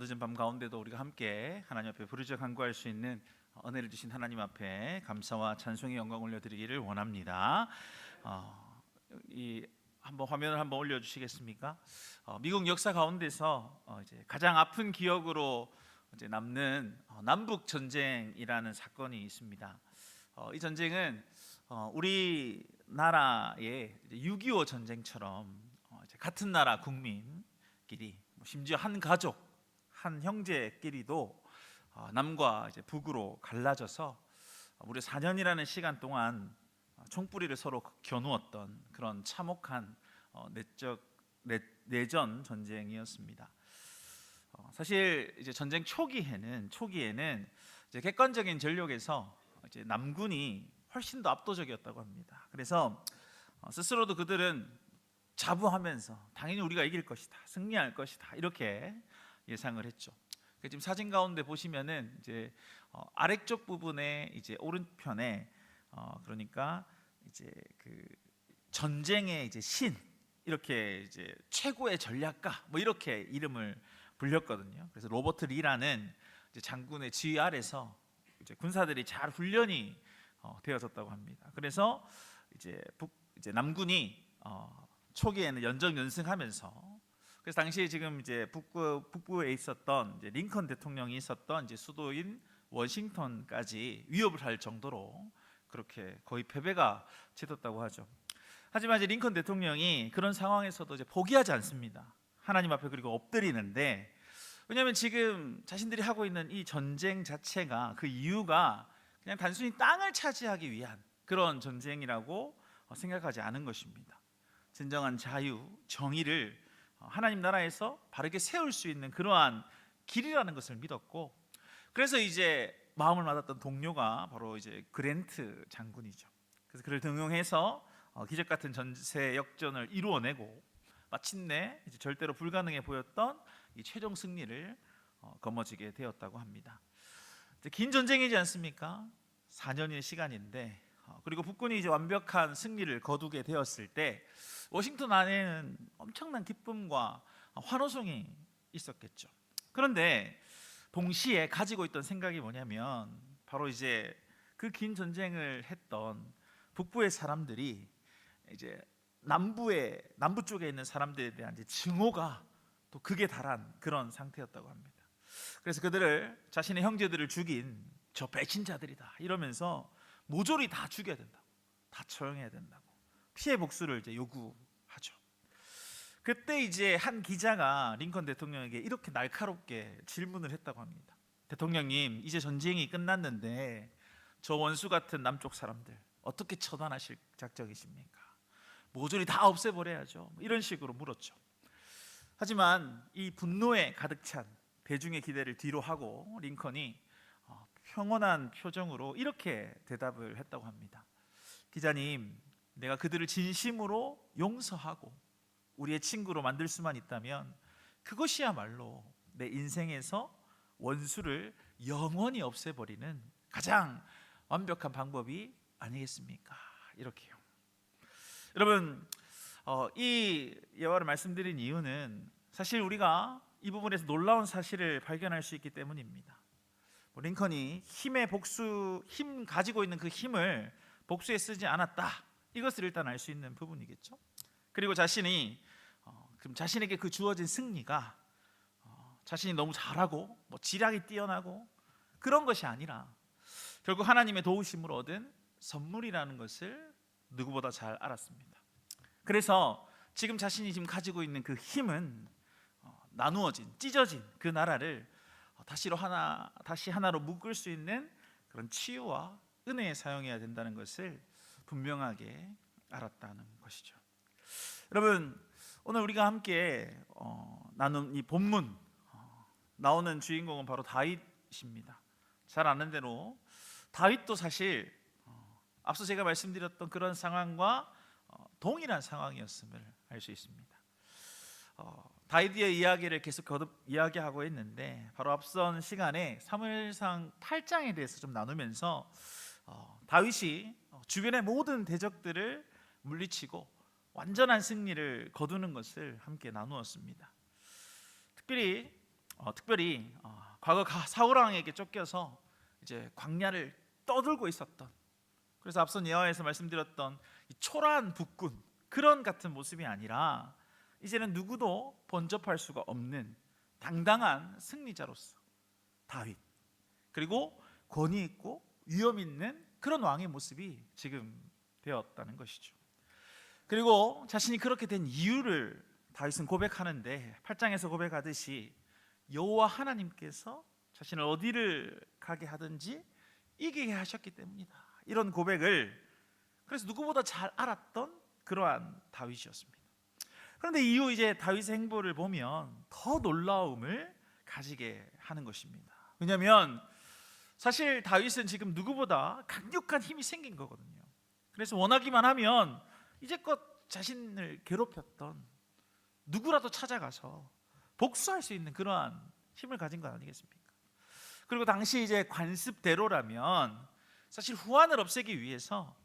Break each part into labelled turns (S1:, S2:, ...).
S1: 늦은 밤 가운데도 우리가 함께 하나님 앞에 부르짖어 간구할 수 있는 은혜를 주신 하나님 앞에 감사와 찬송의 영광 올려드리기를 원합니다. 이 한번 화면을 한번 올려주시겠습니까? 미국 역사 가운데서 이제 가장 아픈 기억으로 이제 남는 남북 전쟁이라는 사건이 있습니다. 이 전쟁은 우리나라의 6.25 전쟁처럼 이제 같은 나라 국민끼리 심지어 한 가족, 한 형제끼리도 남과 이제 북으로 갈라져서 무려 4년이라는 시간 동안 총뿌리를 서로 겨누었던 그런 참혹한 내전 전쟁이었습니다. 사실 이제 전쟁 초기에는 이제 객관적인 전력에서 이제 남군이 훨씬 더 압도적이었다고 합니다. 그래서 스스로도 그들은 자부하면서 당연히 우리가 이길 것이다, 승리할 것이다 이렇게 예상을 했죠. 지금 사진 가운데 보시면은 이제 아래쪽 부분에 이제 오른편에 그러니까 이제 그 전쟁의 이제 신 이렇게 이제 최고의 전략가 뭐 이렇게 이름을 불렸거든요. 그래서 로버트 리라는 이제 장군의 지휘 아래서 이제 군사들이 잘 훈련이 되어졌다고 합니다. 그래서 이제 남군이 초기에는 연정연승하면서 그래서 당시에 지금 이제 북부에 있었던 이제 링컨 대통령이 있었던 이제 수도인 워싱턴까지 위협을 할 정도로 그렇게 거의 패배가 짙었다고 하죠. 하지만 이제 링컨 대통령이 그런 상황에서도 이제 포기하지 않습니다. 하나님 앞에 그리고 엎드리는데, 왜냐하면 지금 자신들이 하고 있는 이 전쟁 자체가 그 이유가 그냥 단순히 땅을 차지하기 위한 그런 전쟁이라고 생각하지 않은 것입니다. 진정한 자유, 정의를 하나님 나라에서 바르게 세울 수 있는 그러한 길이라는 것을 믿었고, 그래서 이제 마음을 맞았던 동료가 바로 이제 그랜트 장군이죠. 그래서 그를 등용해서 기적 같은 전세 역전을 이루어내고 마침내 이제 절대로 불가능해 보였던 이 최종 승리를 거머쥐게 되었다고 합니다. 긴 전쟁이지 않습니까? 4년의 시간인데, 그리고 북군이 이제 완벽한 승리를 거두게 되었을 때 워싱턴 안에는 엄청난 기쁨과 환호성이 있었겠죠. 그런데 동시에 가지고 있던 생각이 뭐냐면 바로 이제 그 긴 전쟁을 했던 북부의 사람들이 이제 남부 쪽에 있는 사람들에 대한 이제 증오가 또 극에 달한 그런 상태였다고 합니다. 그래서 그들을 자신의 형제들을 죽인 저 배신자들이다 이러면서 모조리 다 죽여야 된다고, 다 처형해야 된다고 피해 복수를 이제 요구하죠. 그때 이제 한 기자가 링컨 대통령에게 이렇게 날카롭게 질문을 했다고 합니다. 대통령님, 이제 전쟁이 끝났는데 저 원수 같은 남쪽 사람들 어떻게 처단하실 작정이십니까? 모조리 다 없애버려야죠. 이런 식으로 물었죠. 하지만 이 분노에 가득 찬 대중의 기대를 뒤로 하고 링컨이 평온한 표정으로 이렇게 대답을 했다고 합니다. 기자님, 내가 그들을 진심으로 용서하고 우리의 친구로 만들 수만 있다면 그것이야말로 내 인생에서 원수를 영원히 없애버리는 가장 완벽한 방법이 아니겠습니까? 이렇게요. 여러분, 이 예화를 말씀드린 이유는 사실 우리가 이 부분에서 놀라운 사실을 발견할 수 있기 때문입니다. 링컨이 힘 가지고 있는 그 힘을 복수에 쓰지 않았다, 이것을 일단 알 수 있는 부분이겠죠. 그리고 그럼 자신에게 그 주어진 승리가 자신이 너무 잘하고 지략이 뛰어나고 그런 것이 아니라 결국 하나님의 도우심으로 얻은 선물이라는 것을 누구보다 잘 알았습니다. 그래서 지금 자신이 가지고 있는 그 힘은 나누어진, 찢어진 그 나라를 다시 하나로 묶을 수 있는 그런 치유와 은혜에 사용해야 된다는 것을 분명하게 알았다는 것이죠. 여러분, 오늘 우리가 함께 나눈 이 본문 나오는 주인공은 바로 다윗입니다. 잘 아는 대로 다윗도 사실 앞서 제가 말씀드렸던 그런 상황과 동일한 상황이었음을 알 수 있습니다. 다윗의 이야기를 계속 거듭 이야기하고 있는데 바로 앞선 시간에 사무엘상 8장에 대해서 좀 나누면서 다윗이 주변의 모든 대적들을 물리치고 완전한 승리를 거두는 것을 함께 나누었습니다. 특별히 특별히 과거 사울 왕에게 쫓겨서 이제 광야를 떠들고 있었던, 그래서 앞선 예화에서 말씀드렸던 이 초라한 북군 그런 같은 모습이 아니라 이제는 누구도 번접할 수가 없는 당당한 승리자로서 다윗, 그리고 권위 있고 위엄 있는 그런 왕의 모습이 지금 되었다는 것이죠. 그리고 자신이 그렇게 된 이유를 다윗은 고백하는데 8장에서 고백하듯이 여호와 하나님께서 자신을 어디를 가게 하든지 이기게 하셨기 때문이다, 이런 고백을 그래서 누구보다 잘 알았던 그러한 다윗이었습니다. 그런데 이후 이제 다윗의 행보를 보면 더 놀라움을 가지게 하는 것입니다. 왜냐하면 사실 다윗은 지금 누구보다 강력한 힘이 생긴 거거든요. 그래서 원하기만 하면 이제껏 자신을 괴롭혔던 누구라도 찾아가서 복수할 수 있는 그러한 힘을 가진 것 아니겠습니까? 그리고 당시 이제 관습대로라면 사실 후환을 없애기 위해서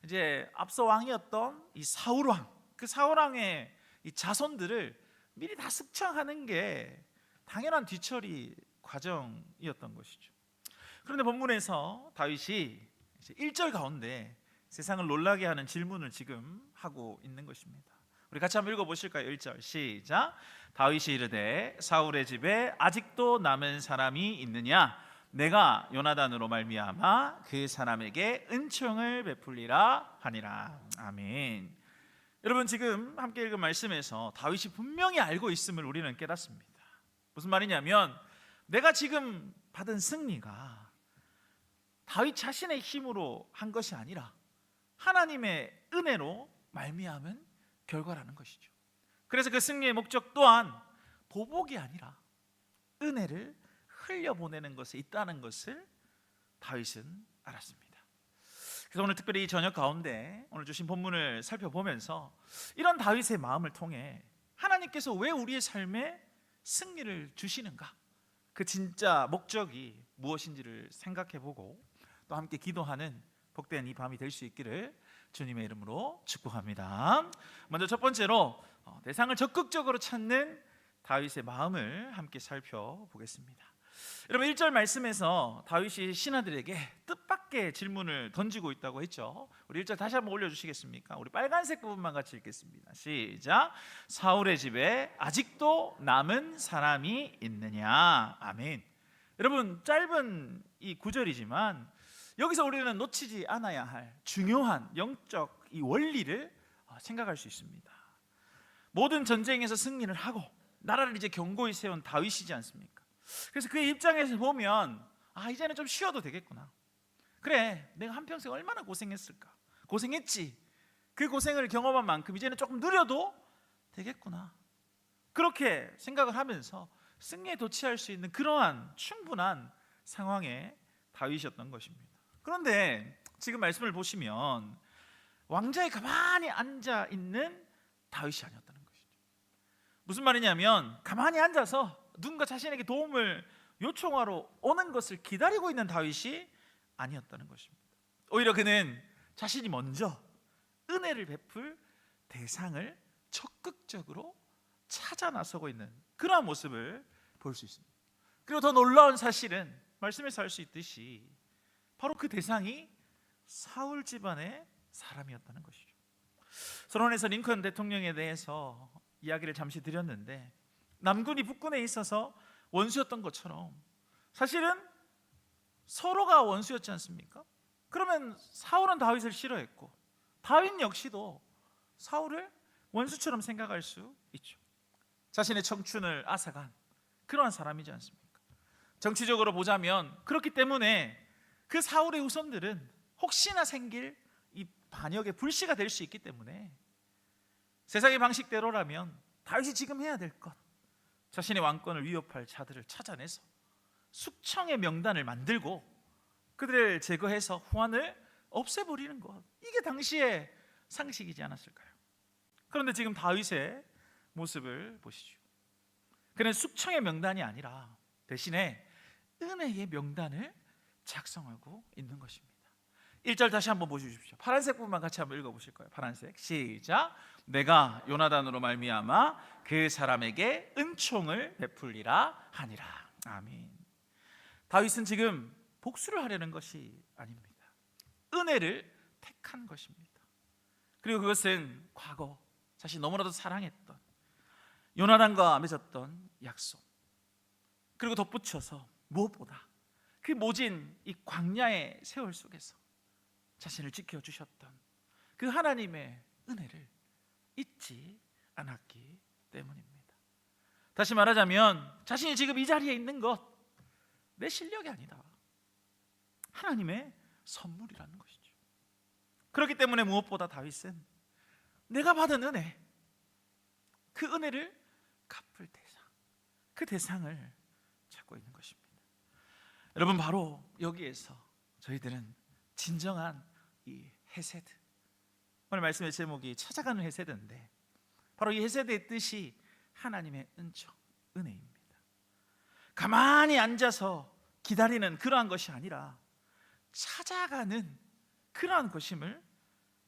S1: 이제 앞서 왕이었던 이 사울 왕, 그 사울 왕의 이 자손들을 미리 다 숙청하는 게 당연한 뒤처리 과정이었던 것이죠. 그런데 본문에서 다윗이 1절 가운데 세상을 놀라게 하는 질문을 지금 하고 있는 것입니다. 우리 같이 한번 읽어보실까요? 1절 시작. 다윗이 이르되 사울의 집에 아직도 남은 사람이 있느냐? 내가 요나단으로 말미암아 그 사람에게 은총을 베풀리라 하니라. 아멘. 여러분, 지금 함께 읽은 말씀에서 다윗이 분명히 알고 있음을 우리는 깨닫습니다. 무슨 말이냐면 내가 지금 받은 승리가 다윗 자신의 힘으로 한 것이 아니라 하나님의 은혜로 말미암은 결과라는 것이죠. 그래서 그 승리의 목적 또한 보복이 아니라 은혜를 흘려보내는 것에 있다는 것을 다윗은 알았습니다. 그래서 오늘 특별히 이 저녁 가운데 오늘 주신 본문을 살펴보면서 이런 다윗의 마음을 통해 하나님께서 왜 우리의 삶에 승리를 주시는가, 그 진짜 목적이 무엇인지를 생각해보고 또 함께 기도하는 복된 이 밤이 될 수 있기를 주님의 이름으로 축복합니다. 먼저 첫 번째로 대상을 적극적으로 찾는 다윗의 마음을 함께 살펴보겠습니다. 여러분, 1절 말씀에서 다윗이 신하들에게 뜻밖의 질문을 던지고 있다고 했죠. 우리 1절 다시 한번 올려주시겠습니까? 우리 빨간색 부분만 같이 읽겠습니다. 시작. 사울의 집에 아직도 남은 사람이 있느냐? 아멘. 여러분, 짧은 이 구절이지만 여기서 우리는 놓치지 않아야 할 중요한 영적 이 원리를 생각할 수 있습니다. 모든 전쟁에서 승리를 하고 나라를 이제 견고히 세운 다윗이지 않습니까? 그래서 그의 입장에서 보면 이제는 좀 쉬어도 되겠구나. 그래, 내가 한평생 얼마나 고생했을까? 고생했지. 그 고생을 경험한 만큼 이제는 조금 누려도 되겠구나. 그렇게 생각을 하면서 승리에 도취할 수 있는 그러한 충분한 상황에 다윗이었던 것입니다. 그런데 지금 말씀을 보시면 왕자에 가만히 앉아 있는 다윗이 아니었다는 것이죠. 무슨 말이냐면 가만히 앉아서 누군가 자신에게 도움을 요청하러 오는 것을 기다리고 있는 다윗이 아니었다는 것입니다. 오히려 그는 자신이 먼저 은혜를 베풀 대상을 적극적으로 찾아 나서고 있는 그러한 모습을 볼 수 있습니다. 그리고 더 놀라운 사실은 말씀에서 알 수 있듯이 바로 그 대상이 사울 집안의 사람이었다는 것이죠. 서론에서 링컨 대통령에 대해서 이야기를 잠시 드렸는데 남군이 북군에 있어서 원수였던 것처럼 사실은 서로가 원수였지 않습니까? 그러면 사울은 다윗을 싫어했고 다윗 역시도 사울을 원수처럼 생각할 수 있죠. 자신의 청춘을 앗아간 그러한 사람이지 않습니까? 정치적으로 보자면 그렇기 때문에 그 사울의 후손들은 혹시나 생길 이 반역의 불씨가 될 수 있기 때문에 세상의 방식대로라면 다윗이 지금 해야 될 것, 자신의 왕권을 위협할 자들을 찾아내서 숙청의 명단을 만들고 그들을 제거해서 후환을 없애버리는 것, 이게 당시의 상식이지 않았을까요? 그런데 지금 다윗의 모습을 보시죠. 그는 숙청의 명단이 아니라 대신에 은혜의 명단을 작성하고 있는 것입니다. 1절 다시 한번 보여주십시오. 파란색 부분만 같이 한번 읽어보실 거예요. 파란색 시작. 내가 요나단으로 말미암아 그 사람에게 은총을 베풀리라 하니라. 아멘. 다윗은 지금 복수를 하려는 것이 아닙니다. 은혜를 택한 것입니다. 그리고 그것은 과거 자신이 너무나도 사랑했던 요나단과 맺었던 약속, 그리고 덧붙여서 무엇보다 그 모진 이 광야의 세월 속에서 자신을 지켜주셨던 그 하나님의 은혜를 잊지 않았기 때문입니다. 다시 말하자면 자신이 지금 이 자리에 있는 것 내 실력이 아니다, 하나님의 선물이라는 것이죠. 그렇기 때문에 무엇보다 다윗은 내가 받은 은혜, 그 은혜를 갚을 대상, 그 대상을 찾고 있는 것입니다. 여러분, 바로 여기에서 저희들은 진정한 이 헤세드, 오늘 말씀의 제목이 찾아가는 헤세드인데, 바로 이 헤세드의 뜻이 하나님의 은총, 은혜입니다. 가만히 앉아서 기다리는 그러한 것이 아니라 찾아가는 그러한 것임을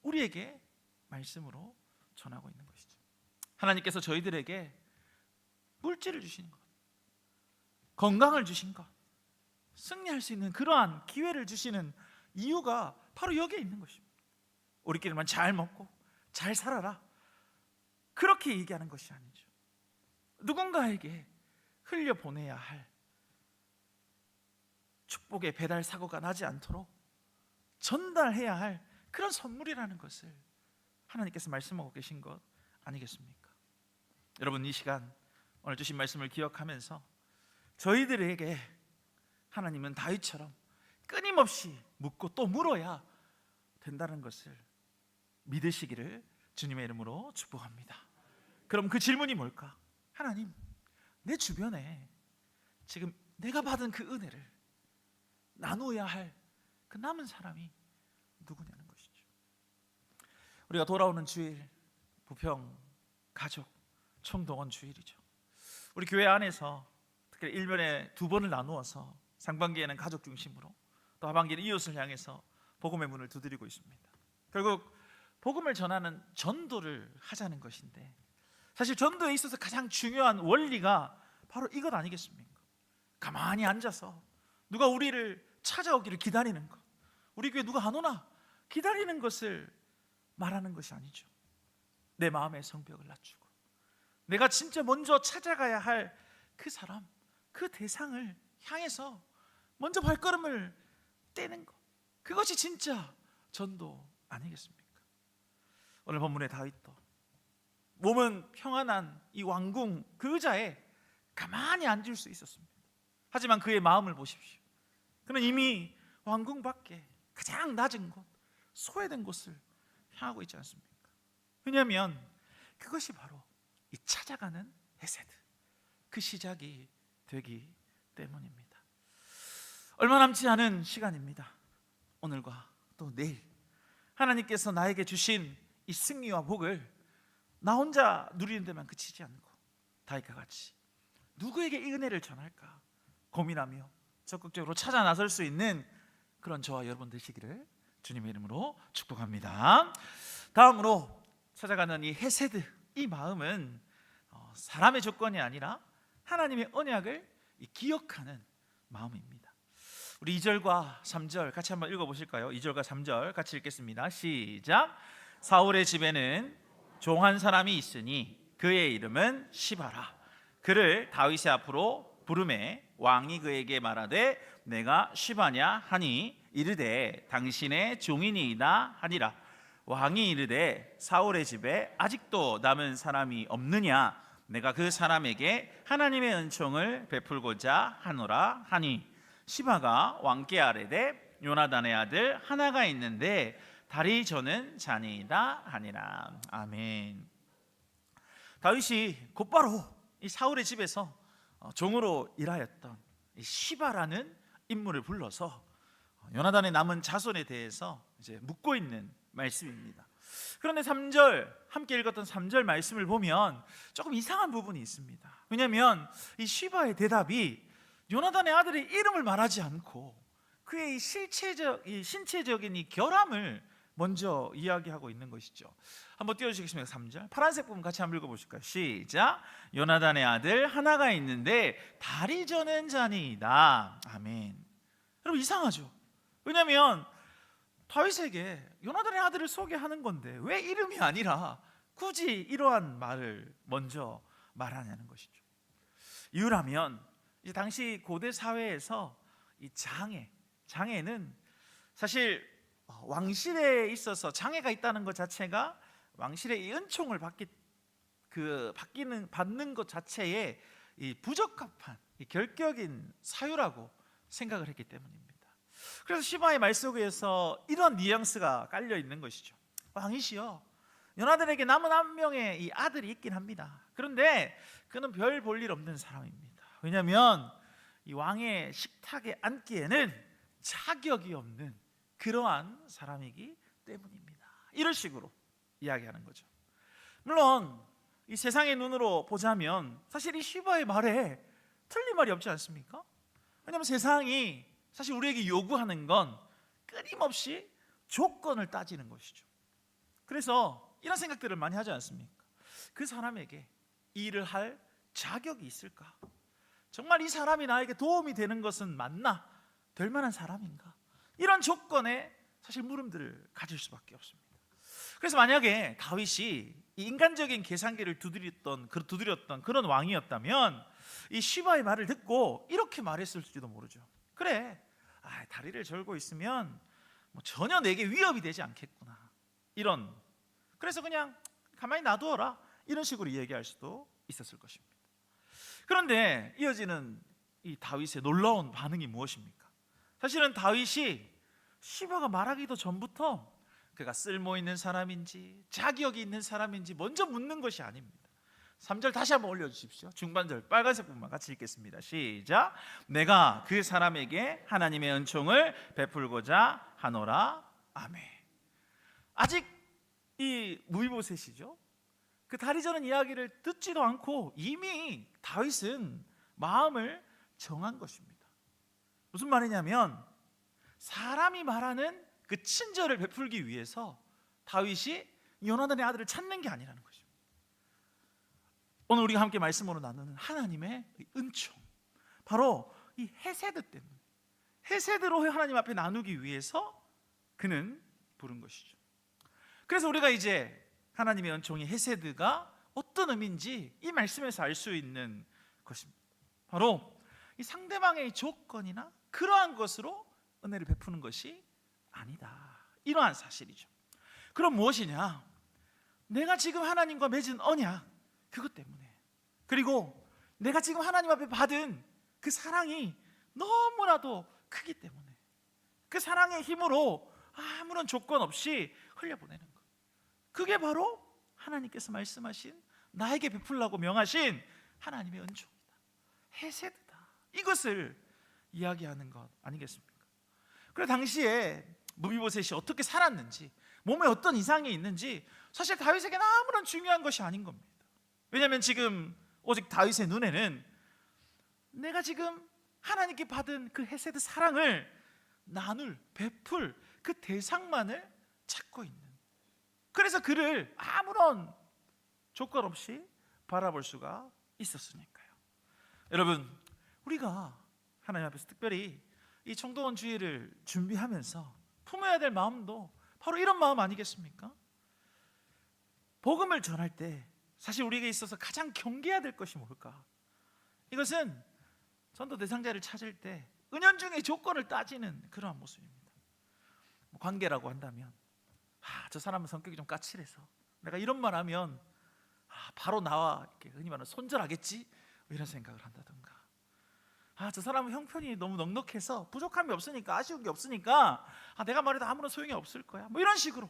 S1: 우리에게 말씀으로 전하고 있는 것이죠. 하나님께서 저희들에게 물질을 주신 것, 건강을 주신 것, 승리할 수 있는 그러한 기회를 주시는 이유가 바로 여기에 있는 것입니다. 우리끼리만 잘 먹고 잘 살아라, 그렇게 얘기하는 것이 아니죠. 누군가에게 흘려보내야 할 축복의 배달 사고가 나지 않도록 전달해야 할 그런 선물이라는 것을 하나님께서 말씀하고 계신 것 아니겠습니까? 여러분, 이 시간 오늘 주신 말씀을 기억하면서 저희들에게 하나님은 다윗처럼 끊임없이 묻고 또 물어야 된다는 것을 믿으시기를 주님의 이름으로 축복합니다. 그럼 그 질문이 뭘까? 하나님, 내 주변에 지금 내가 받은 그 은혜를 나누어야 할 그 남은 사람이 누구냐는 것이죠. 우리가 돌아오는 주일, 부평 가족 총동원 주일이죠. 우리 교회 안에서 특히 1년에 2번을 나누어서 상반기에는 가족 중심으로, 또 하반기는 이웃을 향해서 복음의 문을 두드리고 있습니다. 결국 복음을 전하는 전도를 하자는 것인데, 사실 전도에 있어서 가장 중요한 원리가 바로 이것 아니겠습니까? 가만히 앉아서 누가 우리를 찾아오기를 기다리는 것, 우리 교회 누가 안 오나 기다리는 것을 말하는 것이 아니죠. 내 마음의 성벽을 낮추고 내가 진짜 먼저 찾아가야 할 그 사람, 그 대상을 향해서 먼저 발걸음을 떼는 것, 그것이 진짜 전도 아니겠습니까? 오늘 본문의 다윗도 몸은 평안한 이 왕궁 그 의자에 가만히 앉을 수 있었습니다. 하지만 그의 마음을 보십시오. 그는 이미 왕궁 밖에 가장 낮은 곳, 소외된 곳을 향하고 있지 않습니까? 왜냐하면 그것이 바로 이 찾아가는 헤세드, 그 시작이 되기 때문입니다. 얼마 남지 않은 시간입니다. 오늘과 또 내일 하나님께서 나에게 주신 이 승리와 복을 나 혼자 누리는 데만 그치지 않고 다윗과 같이 누구에게 이 은혜를 전할까 고민하며 적극적으로 찾아 나설 수 있는 그런 저와 여러분 되시기를 주님의 이름으로 축복합니다. 다음으로 찾아가는 이 헤세드, 이 마음은 사람의 조건이 아니라 하나님의 언약을 기억하는 마음입니다. 우리 2절과 3절 같이 한번 읽어보실까요? 2절과 3절 같이 읽겠습니다. 시작. 사울의 집에는 종 한 사람이 있으니 그의 이름은 시바라. 그를 다윗의 앞으로 부르매 왕이 그에게 말하되 내가 시바냐 하니 이르되 당신의 종이니이다 하니라. 왕이 이르되 사울의 집에 아직도 남은 사람이 없느냐? 내가 그 사람에게 하나님의 은총을 베풀고자 하노라 하니 시바가 왕께 아뢰되 요나단의 아들 하나가 있는데 다리 저는 자니이다 하니라. 아멘. 다윗이 곧바로 이 사울의 집에서 종으로 일하였던 이 시바라는 인물을 불러서 요나단의 남은 자손에 대해서 이제 묻고 있는 말씀입니다. 그런데 3절, 함께 읽었던 3절 말씀을 보면 조금 이상한 부분이 있습니다. 왜냐하면 이 시바의 대답이 요나단의 아들의 이름을 말하지 않고 그의 이 신체적인 이 결함을 먼저 이야기하고 있는 것이죠. 한번 띄워주시겠습니까? 3절 파란색 부분 같이 한번 읽어보실까요? 시작. 요나단의 아들 하나가 있는데 다리 저는 자니이다. 아멘. 여러분 이상하죠? 왜냐하면 다윗에게 요나단의 아들을 소개하는 건데 왜 이름이 아니라 굳이 이러한 말을 먼저 말하냐는 것이죠. 이유라면 이제 당시 고대 사회에서 이 장애는 사실 왕실에 있어서 장애가 있다는 것 자체가 왕실의 이 은총을 받는 것 자체에 이 부적합한 이 결격인 사유라고 생각을 했기 때문입니다. 그래서 시바의 말 속에서 이런 뉘앙스가 깔려 있는 것이죠. 왕이시여, 요나단에게 남은 한 명의 이 아들이 있긴 합니다. 그런데 그는 별 볼 일 없는 사람입니다. 왜냐하면 이 왕의 식탁에 앉기에는 자격이 없는 그러한 사람이기 때문입니다. 이런 식으로 이야기하는 거죠. 물론 이 세상의 눈으로 보자면 사실 이 시바의 말에 틀린 말이 없지 않습니까? 왜냐하면 세상이 사실 우리에게 요구하는 건 끊임없이 조건을 따지는 것이죠. 그래서 이런 생각들을 많이 하지 않습니까? 그 사람에게 일을 할 자격이 있을까? 정말 이 사람이 나에게 도움이 되는 것은 맞나? 될 만한 사람인가? 이런 조건에 사실 물음들을 가질 수밖에 없습니다. 그래서 만약에 다윗이 이 인간적인 계산기를 두드렸던 그런 왕이었다면 이 시바의 말을 듣고 이렇게 말했을지도 모르죠. 그래, 다리를 절고 있으면 뭐 전혀 내게 위협이 되지 않겠구나. 그래서 그냥 가만히 놔두어라. 이런 식으로 얘기할 수도 있었을 것입니다. 그런데 이어지는 이 다윗의 놀라운 반응이 무엇입니까? 사실은 다윗이 시바가 말하기도 전부터 그가 쓸모 있는 사람인지 자격이 있는 사람인지 먼저 묻는 것이 아닙니다. 3절 다시 한번 올려주십시오. 중반절 빨간색 부분만 같이 읽겠습니다. 시작. 내가 그 사람에게 하나님의 은총을 베풀고자 하노라. 아멘. 아직 이 무비보셋이죠, 그 다리 저는 이야기를 듣지도 않고 이미 다윗은 마음을 정한 것입니다. 무슨 말이냐면 사람이 말하는 그 친절을 베풀기 위해서 다윗이 요나단의 아들을 찾는 게 아니라는 것입니다. 오늘 우리가 함께 말씀으로 나누는 하나님의 은총, 바로 이 헤세드 때문에, 헤세드로 하나님 앞에 나누기 위해서 그는 부른 것이죠. 그래서 우리가 이제 하나님의 은총이 헤세드가 어떤 의미인지 이 말씀에서 알 수 있는 것입니다. 바로 이 상대방의 조건이나 그러한 것으로 은혜를 베푸는 것이 아니다, 이러한 사실이죠. 그럼 무엇이냐? 내가 지금 하나님과 맺은 언약, 그것 때문에, 그리고 내가 지금 하나님 앞에 받은 그 사랑이 너무나도 크기 때문에 그 사랑의 힘으로 아무런 조건 없이 흘려보내는 것, 그게 바로 하나님께서 말씀하신 나에게 베풀라고 명하신 하나님의 은총이다, 헤세드다, 이것을 이야기하는 것 아니겠습니까? 그래 당시에 무비보셋이 어떻게 살았는지, 몸에 어떤 이상이 있는지 사실 다윗에게는 아무런 중요한 것이 아닌 겁니다. 왜냐하면 지금 오직 다윗의 눈에는 내가 지금 하나님께 받은 그 헤세드 사랑을 베풀 그 대상만을 찾고 있는, 그래서 그를 아무런 조건 없이 바라볼 수가 있었으니까요. 여러분, 우리가 하나님 앞에서 특별히 이 청동원 주일을 준비하면서 품어야 될 마음도 바로 이런 마음 아니겠습니까? 복음을 전할 때 사실 우리에게 있어서 가장 경계해야 될 것이 뭘까? 이것은 전도 대상자를 찾을 때 은연중에 조건을 따지는 그러한 모습입니다. 관계라고 한다면 저 사람은 성격이 좀 까칠해서 내가 이런 말 하면 바로 나와 이렇게 흔히 말하는 손절하겠지, 이런 생각을 한다든가, 저 사람은 형편이 너무 넉넉해서 부족함이 없으니까, 아쉬운 게 없으니까 내가 말해도 아무런 소용이 없을 거야, 뭐 이런 식으로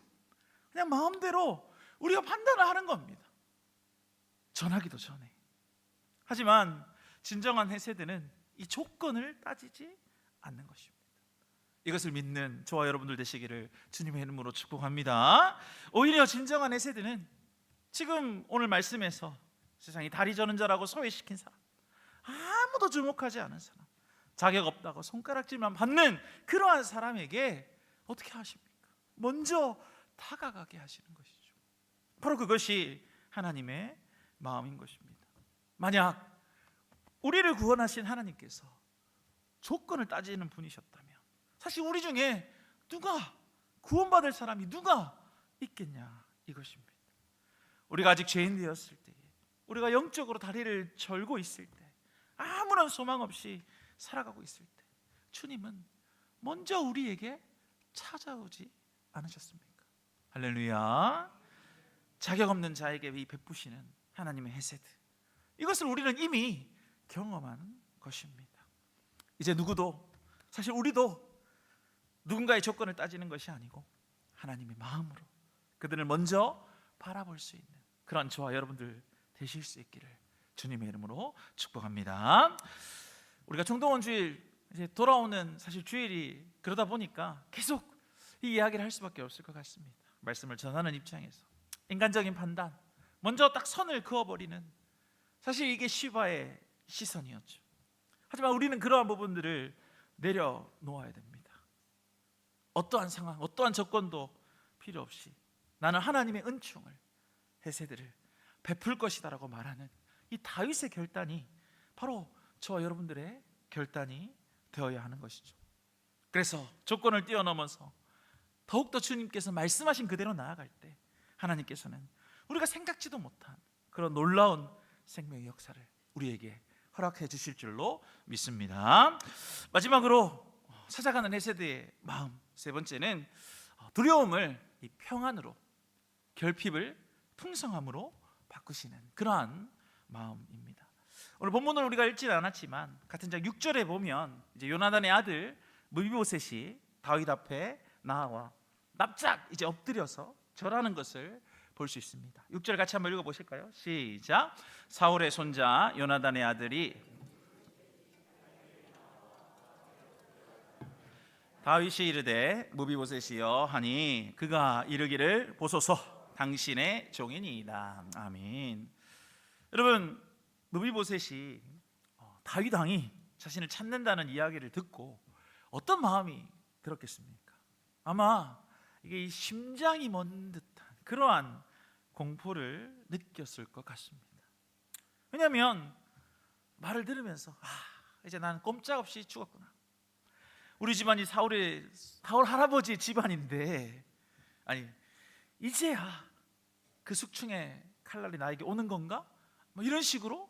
S1: 그냥 마음대로 우리가 판단을 하는 겁니다, 전하기도 전에. 하지만 진정한 헤세드는 이 조건을 따지지 않는 것입니다. 이것을 믿는 저와 여러분들 되시기를 주님의 이름으로 축복합니다. 오히려 진정한 헤세드는 지금 오늘 말씀에서 세상이 다리 저는 자라고 소외시킨 사람, 아무도 주목하지 않은 사람, 자격 없다고 손가락질만 받는 그러한 사람에게 어떻게 하십니까? 먼저 다가가게 하시는 것이죠. 바로 그것이 하나님의 마음인 것입니다. 만약 우리를 구원하신 하나님께서 조건을 따지는 분이셨다면 사실 우리 중에 누가 구원받을 사람이 누가 있겠냐 이것입니다. 우리가 아직 죄인 되었을 때에, 우리가 영적으로 다리를 절고 있을 때, 아무런 소망 없이 살아가고 있을 때 주님은 먼저 우리에게 찾아오지 않으셨습니까? 할렐루야. 자격 없는 자에게 이 베푸시는 하나님의 헤세드, 이것을 우리는 이미 경험한 것입니다. 이제 누구도, 사실 우리도 누군가의 조건을 따지는 것이 아니고 하나님의 마음으로 그들을 먼저 바라볼 수 있는 그런 저와 여러분들 되실 수 있기를 주님의 이름으로 축복합니다. 우리가 총동원 주일 이제 돌아오는 사실 주일이 그러다 보니까 계속 이 이야기를 할 수밖에 없을 것 같습니다. 말씀을 전하는 입장에서 인간적인 판단, 먼저 딱 선을 그어버리는, 사실 이게 시바의 시선이었죠. 하지만 우리는 그러한 부분들을 내려놓아야 됩니다. 어떠한 상황, 어떠한 조건도 필요 없이 나는 하나님의 은총을, 헤세드를 베풀 것이다라고 말하는 이 다윗의 결단이 바로 저와 여러분들의 결단이 되어야 하는 것이죠. 그래서 조건을 뛰어넘어서 더욱더 주님께서 말씀하신 그대로 나아갈 때 하나님께서는 우리가 생각지도 못한 그런 놀라운 생명의 역사를 우리에게 허락해 주실 줄로 믿습니다. 마지막으로 찾아가는 헤세드의 마음, 세 번째는 두려움을 이 평안으로, 결핍을 풍성함으로 바꾸시는 그러한 마음입니다. 오늘 본문을 우리가 읽지는 않았지만 같은 장 6절에 보면 이제 요나단의 아들 무비보셋이 다윗 앞에 나와 납작 이제 엎드려서 절하는 것을 볼 수 있습니다. 6절 같이 한번 읽어보실까요? 시작. 사울의 손자 요나단의 아들이 다윗이 이르되 무비보셋이여 하니 그가 이르기를 보소서 당신의 종이니이다. 아멘. 여러분, 무비보셋이 다윗 왕이 자신을 찾는다는 이야기를 듣고 어떤 마음이 들었겠습니까? 아마 이게 심장이 멎는 듯한 그러한 공포를 느꼈을 것 같습니다. 왜냐하면 말을 들으면서 이제 나는 꼼짝없이 죽었구나. 우리 집안이 사울 할아버지 집안인데 아니 이제야 그 숙충의 칼날이 나에게 오는 건가? 뭐 이런 식으로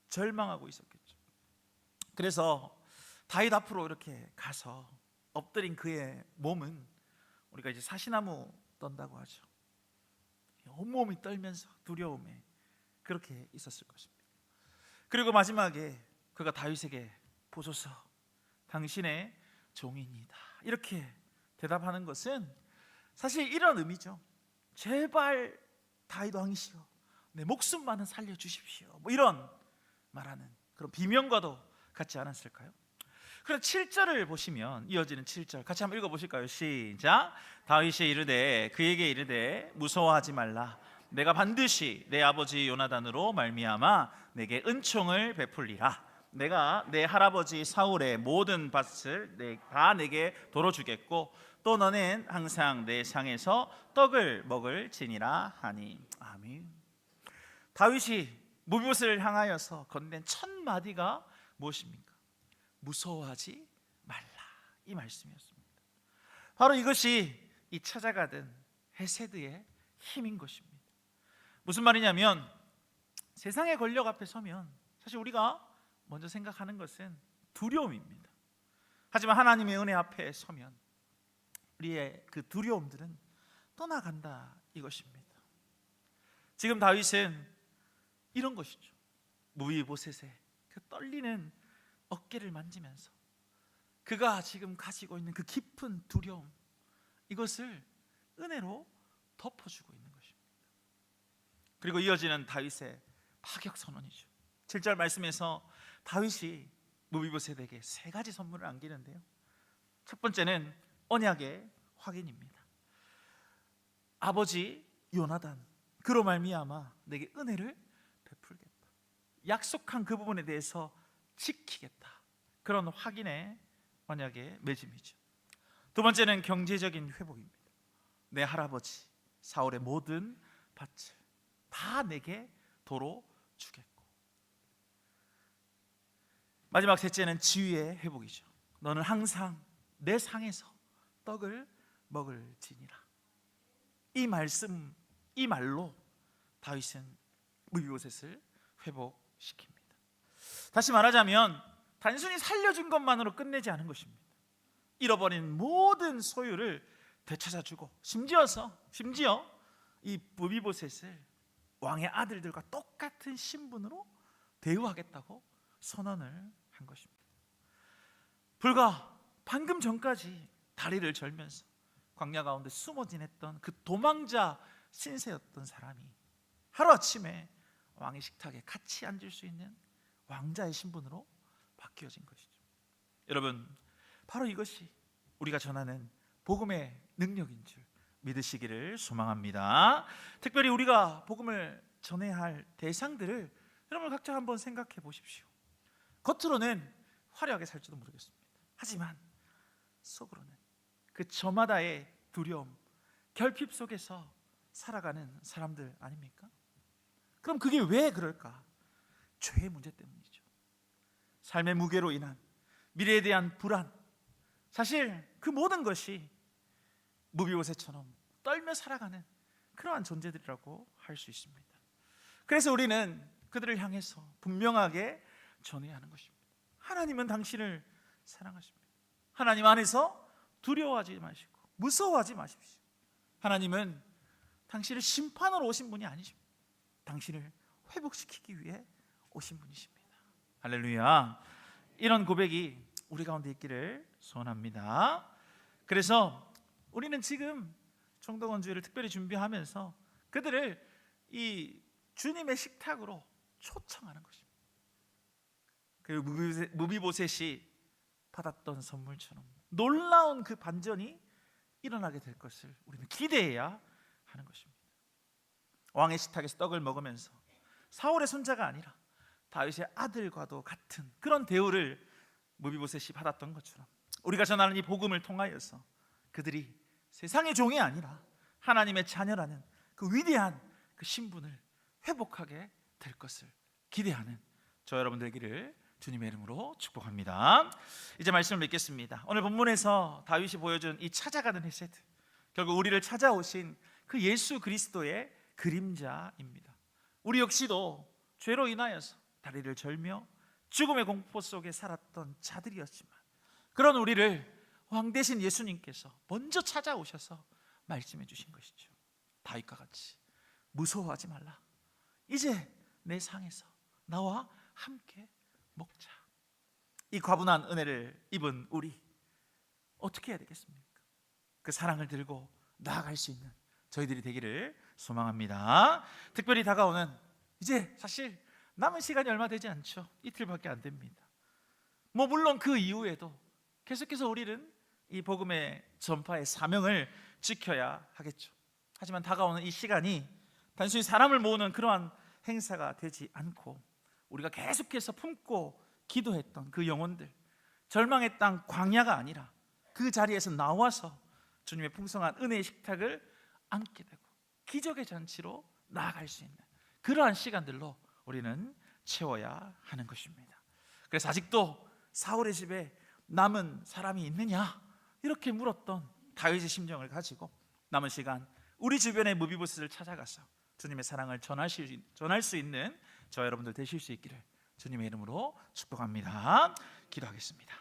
S1: 절망하고 있었겠죠. 그래서 다윗 앞으로 이렇게 가서 엎드린 그의 몸은 우리가 이제 사시나무 떤다고 하죠. 온몸이 떨면서 두려움에 그렇게 있었을 것입니다. 그리고 마지막에 그가 다윗에게 보소서 당신의 종이니이다 이렇게 대답하는 것은 사실 이런 의미죠. 제발 다윗 왕이시여 내 목숨만은 살려주십시오, 뭐 이런 말하는 그런 비명과도 같지 않았을까요? 그럼 7절을 보시면 이어지는 7절 같이 한번 읽어보실까요? 시작. 다윗이 이르되 그에게 이르되 무서워하지 말라. 내가 반드시 내 아버지 요나단으로 말미암아 내게 은총을 베풀리라. 내가 내 할아버지 사울의 모든 밭을 다 내게 도로 주겠고 또 너는 항상 내 상에서 떡을 먹을지니라 하니. 아멘. 다윗이 무비보셋을 향하여서 건넨 첫 마디가 무엇입니까? 무서워하지 말라, 이 말씀이었습니다. 바로 이것이 이 찾아가던 헤세드의 힘인 것입니다. 무슨 말이냐면 세상의 권력 앞에 서면 사실 우리가 먼저 생각하는 것은 두려움입니다. 하지만 하나님의 은혜 앞에 서면 우리의 그 두려움들은 떠나간다 이것입니다. 지금 다윗은 이런 것이죠. 무비보셋의 그 떨리는 어깨를 만지면서 그가 지금 가지고 있는 그 깊은 두려움, 이것을 은혜로 덮어주고 있는 것입니다. 그리고 이어지는 다윗의 파격 선언이죠. 7절 말씀에서 다윗이 무비보셋에게 세 가지 선물을 안기는데요. 첫 번째는 언약의 확인입니다. 아버지 요나단 그로 말미암아 내게 은혜를 베풀겠다. 약속한 그 부분에 대해서 지키겠다. 그런 확인의 언약의 맺음이죠. 두 번째는 경제적인 회복입니다. 내 할아버지 사울의 모든 밭을 다 내게 도로 주겠고, 마지막 셋째는 지위의 회복이죠. 너는 항상 내 상에서 떡을 먹을지니라. 이 말씀, 이 말로 다윗은 무비보셋을 회복시킵니다. 다시 말하자면 단순히 살려준 것만으로 끝내지 않은 것입니다. 잃어버린 모든 소유를 되찾아주고, 심지어 이 무비보셋을 왕의 아들들과 똑같은 신분으로 대우하겠다고 선언을 한 것입니다. 불과 방금 전까지 다리를 절면서 광야 가운데 숨어 지냈던 그 도망자 신세였던 사람이 하루아침에 왕의 식탁에 같이 앉을 수 있는 왕자의 신분으로 바뀌어진 것이죠. 여러분, 바로 이것이 우리가 전하는 복음의 능력인 줄 믿으시기를 소망합니다. 특별히 우리가 복음을 전해야 할 대상들을 여러분 각자 한번 생각해 보십시오. 겉으로는 화려하게 살지도 모르겠습니다. 하지만 속으로는 그 저마다의 두려움, 결핍 속에서 살아가는 사람들 아닙니까? 그럼 그게 왜 그럴까? 죄의 문제 때문이죠. 삶의 무게로 인한 미래에 대한 불안, 사실 그 모든 것이 무비보셋처럼 떨며 살아가는 그러한 존재들이라고 할 수 있습니다. 그래서 우리는 그들을 향해서 분명하게 전해야 하는 것입니다. 하나님은 당신을 사랑하십니다. 하나님 안에서 두려워하지 마시고 무서워하지 마십시오. 하나님은 당신을 심판으로 오신 분이 아니십니다. 당신을 회복시키기 위해 오신 분이십니다. 할렐루야. 이런 고백이 우리 가운데 있기를 소원합니다. 그래서 우리는 지금 청동원주일을 특별히 준비하면서 그들을 이 주님의 식탁으로 초청하는 것입니다. 그 무비보셋이 받았던 선물처럼 놀라운 그 반전이 일어나게 될 것을 우리는 기대해야 하는 것입니다. 왕의 식탁에서 떡을 먹으면서 사울의 손자가 아니라 다윗의 아들과도 같은 그런 대우를 무비보셋이 받았던 것처럼 우리가 전하는 이 복음을 통하여서 그들이 세상의 종이 아니라 하나님의 자녀라는 그 위대한 그 신분을 회복하게 될 것을 기대하는 저 여러분 되기를 주님의 이름으로 축복합니다. 이제 말씀을 맺겠습니다. 오늘 본문에서 다윗이 보여준 이 찾아가는 헤세드, 결국 우리를 찾아오신 그 예수 그리스도의 그림자입니다. 우리 역시도 죄로 인하여서 다리를 절며 죽음의 공포 속에 살았던 자들이었지만 그런 우리를 왕 대신 예수님께서 먼저 찾아오셔서 말씀해 주신 것이죠. 다윗과 같이 무서워하지 말라. 이제 내 상에서 나와 함께 먹자. 이 과분한 은혜를 입은 우리 어떻게 해야 되겠습니까? 그 사랑을 들고 나아갈 수 있는 저희들이 되기를 소망합니다. 특별히 다가오는 이제 사실 남은 시간이 얼마 되지 않죠. 이틀밖에 안 됩니다. 물론 그 이후에도 계속해서 우리는 이 복음의 전파의 사명을 지켜야 하겠죠. 하지만 다가오는 이 시간이 단순히 사람을 모으는 그러한 행사가 되지 않고 우리가 계속해서 품고 기도했던 그 영혼들, 절망의 땅 광야가 아니라 그 자리에서 나와서 주님의 풍성한 은혜의 식탁을 앉게 되고 기적의 잔치로 나아갈 수 있는 그러한 시간들로 우리는 채워야 하는 것입니다. 그래서 아직도 사울의 집에 남은 사람이 있느냐 이렇게 물었던 다윗의 심정을 가지고 남은 시간 우리 주변의 무비보셋을 찾아가서 주님의 사랑을 전할 수 있는 저 여러분들 되실 수 있기를 주님의 이름으로 축복합니다. 기도하겠습니다.